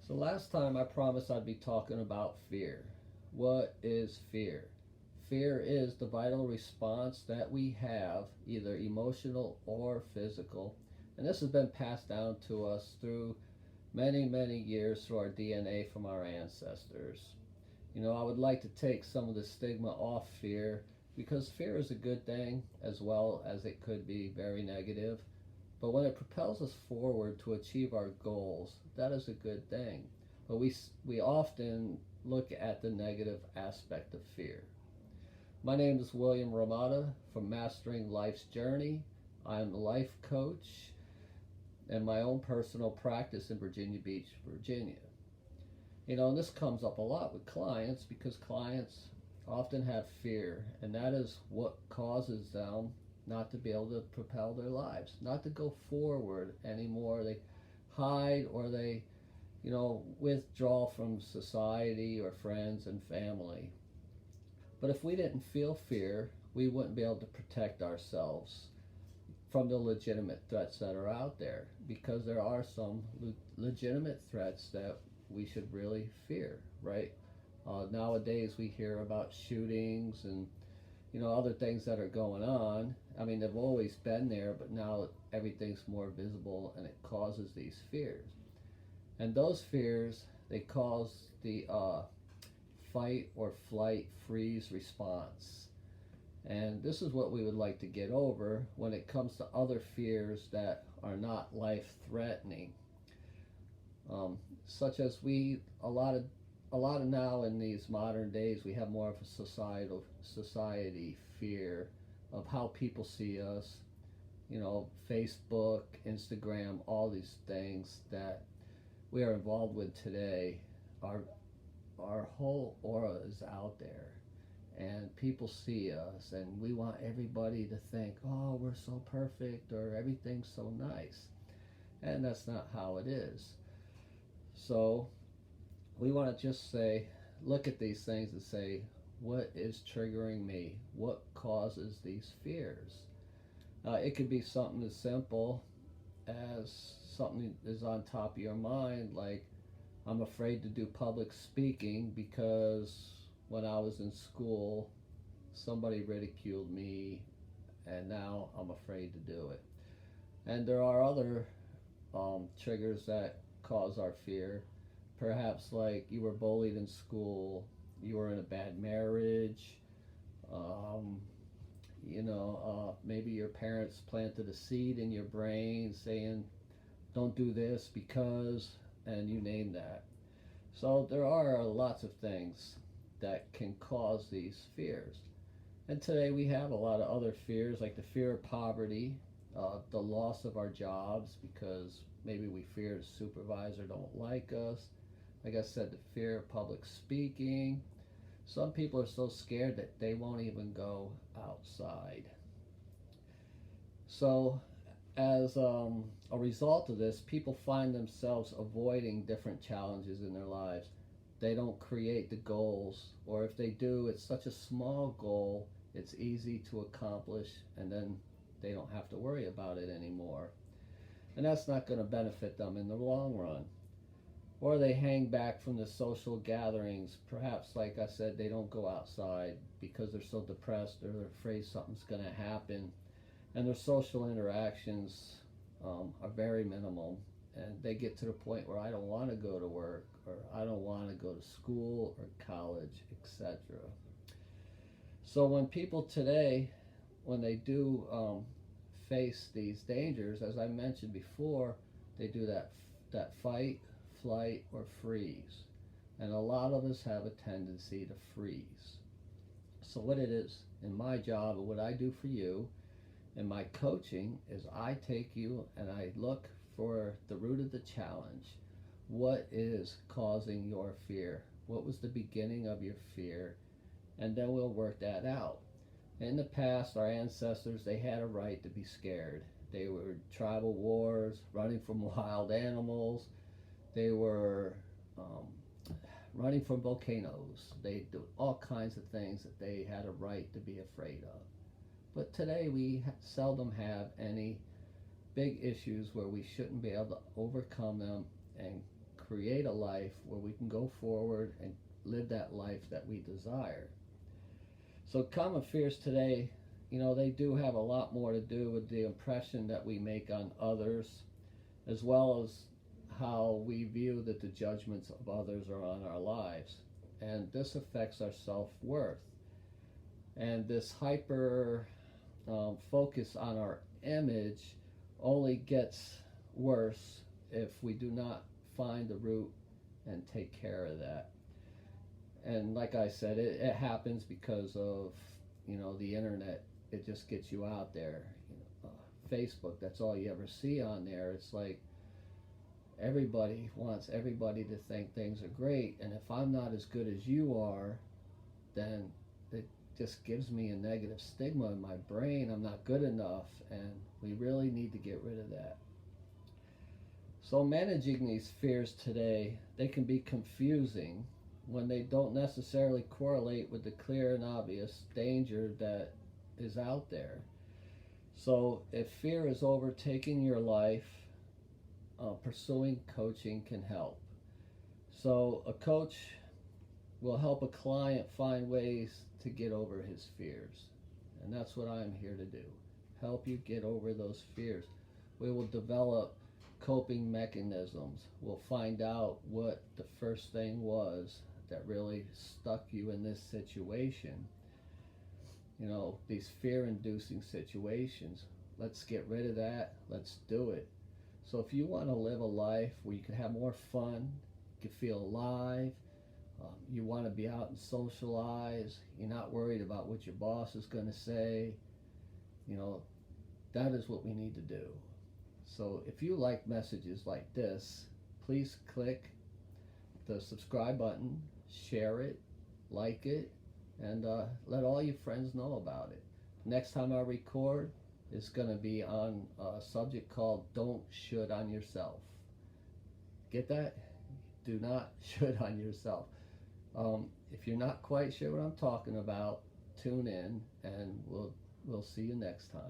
So last time I promised I'd be talking about fear. What is fear? Fear is the vital response that we have, either emotional or physical. And this has been passed down to us through many, many years through our DNA from our ancestors. I would like to take some of the stigma off fear because fear is a good thing as well as it could be very negative. But when it propels us forward to achieve our goals, that is a good thing. But we often look at the negative aspect of fear. My name is William Ramada from Mastering Life's Journey. I am a life coach and my own personal practice in Virginia Beach, Virginia. And this comes up a lot with clients because clients often have fear, and that is what causes them not to be able to propel their lives, not to go forward anymore. They hide or they withdraw from society or friends and family. But if we didn't feel fear, we wouldn't be able to protect ourselves from the legitimate threats that are out there because there are some legitimate threats that we should really fear, right? Nowadays we hear about shootings and other things that are going on. I mean, they've always been there, but now everything's more visible and it causes these fears. And those fears, they cause the fight or flight freeze response. And this is what we would like to get over when it comes to other fears that are not life threatening. Such as a lot of now in these modern days, we have more of a society fear of how people see us. Facebook, Instagram, all these things that we are involved with today. Our whole aura is out there, and people see us, and we want everybody to think, "Oh, we're so perfect," or "Everything's so nice," and that's not how it is. So we want to just say, look at these things and say, what is triggering me? What causes these fears? It could be something as simple as something is on top of your mind, like I'm afraid to do public speaking because when I was in school, somebody ridiculed me, and now I'm afraid to do it. And there are other triggers that cause our fear. Perhaps like you were bullied in school, you were in a bad marriage, um, maybe your parents planted a seed in your brain saying, don't do this because, and you name that. So there are lots of things that can cause these fears. And today we have a lot of other fears, like the fear of poverty, the loss of our jobs because maybe we fear the supervisor don't like us. Like I said, the fear of public speaking. Some people are so scared that they won't even go outside. So, as a result of this, people find themselves avoiding different challenges in their lives. They don't create the goals, or if they do, it's such a small goal, it's easy to accomplish, and then they don't have to worry about it anymore. And that's not going to benefit them in the long run. Or they hang back from the social gatherings. Perhaps, like I said, they don't go outside because they're so depressed or they're afraid something's going to happen. And their social interactions are very minimal. And they get to the point where I don't want to go to work, or I don't want to go to school or college, etc. So when people today, when they do face these dangers, as I mentioned before, they do that fight, flight, or freeze. And a lot of us have a tendency to freeze. So what it is in my job and what I do for you in my coaching is I take you and I look for the root of the challenge. What is causing your fear? What was the beginning of your fear? And then we'll work that out. In the past, our ancestors, they had a right to be scared. They were tribal wars, running from wild animals. They were running from volcanoes. They do all kinds of things that they had a right to be afraid of. But today we seldom have any big issues where we shouldn't be able to overcome them and create a life where we can go forward and live that life that we desire. So common fears today, they do have a lot more to do with the impression that we make on others, as well as how we view that the judgments of others are on our lives. And this affects our self-worth. And this hyper focus on our image only gets worse if we do not find the root and take care of that. And like I said, it happens because of the internet. It just gets you out there. Facebook, that's all you ever see on there. It's like everybody wants everybody to think things are great, and if I'm not as good as you are, then it just gives me a negative stigma in my brain. I'm not good enough, and we really need to get rid of that. So managing these fears today, they can be confusing when they don't necessarily correlate with the clear and obvious danger that is out there. So if fear is overtaking your life, pursuing coaching can help. So a coach will help a client find ways to get over his fears. And that's what I'm here to do. Help you get over those fears. We will develop coping mechanisms. We'll find out what the first thing was that really stuck you in this situation. These fear-inducing situations. Let's get rid of that. Let's do it. So if you want to live a life where you can have more fun, you can feel alive, you want to be out and socialize, you're not worried about what your boss is going to say, that is what we need to do. So if you like messages like this, please click the subscribe button, share it, like it, and let all your friends know about it. Next time I record, it's going to be on a subject called Don't Should on Yourself. Get that? Do not should on yourself. If you're not quite sure what I'm talking about, tune in, and we'll see you next time.